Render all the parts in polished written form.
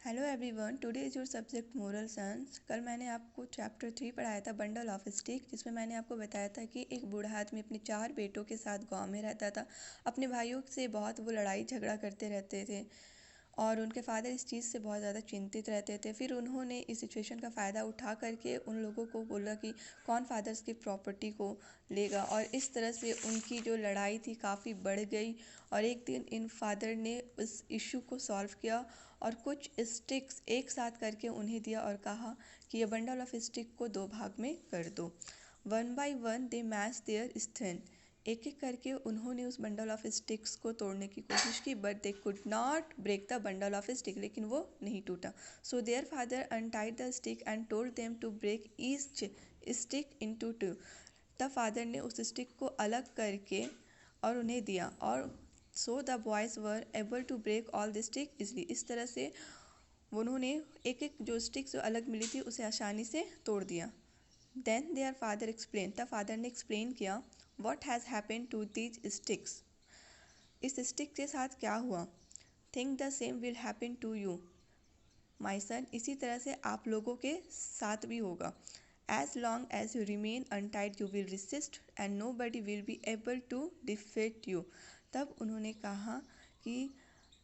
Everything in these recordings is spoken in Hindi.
Hello everyone, today is your subject moral science. कल मैंने आपको चैप्टर 3 पढ़ाया था बंडल ऑफ स्टिक, जिसमें मैंने आपको बताया था कि एक बूढ़ा आदमी अपने 4 बेटों के साथ गांव में रहता था। अपने भाइयों से बहुत वो लड़ाई झगड़ा करते रहते थे और उनके फादर इस चीज़ से बहुत ज़्यादा चिंतित रहते थे। फिर उन्होंने इस सिचुएशन का फ़ायदा उठा करके उन लोगों को बोला कि कौन फादर्स की प्रॉपर्टी को लेगा, और इस तरह से उनकी जो लड़ाई थी काफ़ी बढ़ गई। और एक दिन इन फादर ने उस इशू को सॉल्व किया और कुछ स्टिक्स एक साथ करके उन्हें दिया और कहा कि ये बंडल ऑफ स्टिक को 2 भाग में कर दो। One by one they match their strength. एक एक करके उन्होंने उस बंडल ऑफ स्टिक्स को तोड़ने की कोशिश की, but they could not break the bundle of stick, लेकिन वो नहीं टूटा। So their father untied the stick and told them to break each stick into 2। तब फादर ने उस स्टिक को अलग करके और उन्हें दिया, और so the boys were able to break all the stick easily. इस तरह से उन्होंने एक एक जो स्टिक्स जो अलग मिली थी उसे आसानी से तोड़ दिया। देन देयर फादर एक्सप्लेन, तब फादर ने एक्सप्लेन किया, what has happen to these sticks. इस स्टिक के साथ क्या हुआ। Think the same will happen to you my son. इसी तरह से आप लोगों के साथ भी होगा। As long as you remain untied you will resist and nobody will be able to defeat you. तब उन्होंने कहा कि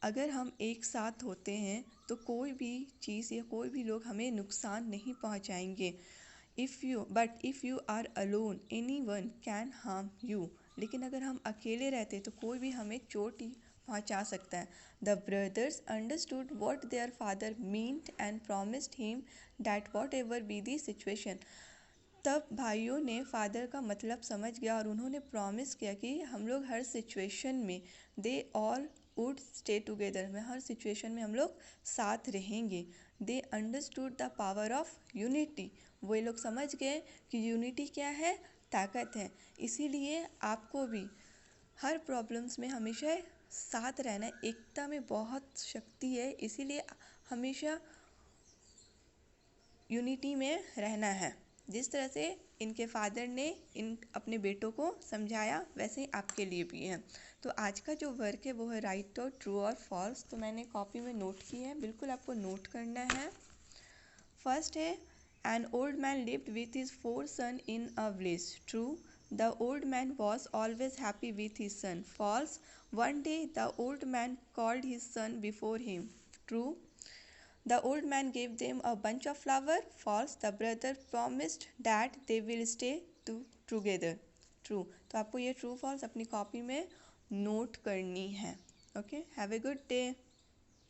अगर हम एक साथ होते हैं तो कोई भी चीज़ या कोई भी लोग हमें नुकसान नहीं पहुंचाएंगे। If you are alone anyone can harm you. लेकिन अगर हम अकेले रहते तो कोई भी हमें चोट ही पहुंचा सकता है। The brothers understood what their father meant and promised him that what ever be the situation. तब भाइयों ने फादर का मतलब समझ गया और उन्होंने प्रॉमिस किया कि हम लोग हर सिचुएशन में they all would stay together, में हर सिचुएशन में हम लोग साथ रहेंगे। They understood the power of unity. वो लोग समझ गए कि यूनिटी क्या है, ताकत है। इसीलिए आपको भी हर प्रॉब्लम्स में हमेशा साथ रहना है। एकता में बहुत शक्ति है, इसीलिए हमेशा यूनिटी में रहना है। जिस तरह से इनके फादर ने इन अपने बेटों को समझाया, वैसे ही आपके लिए भी है। तो आज का जो वर्क है वो है राइट और ट्रू और फॉल्स। तो मैंने कॉपी में नोट की है, बिल्कुल आपको नोट करना है। फर्स्ट है, an old man lived with his 4 son in a village. True, the old man was always happy with his son. False, one day the old man called his son before him. True, the old man gave them a bunch of flowers. False, the brother promised that they will stay together. True, तो आपको ये ट्रू फॉल्स अपनी कॉपी में नोट करनी है। Okay, have a good day.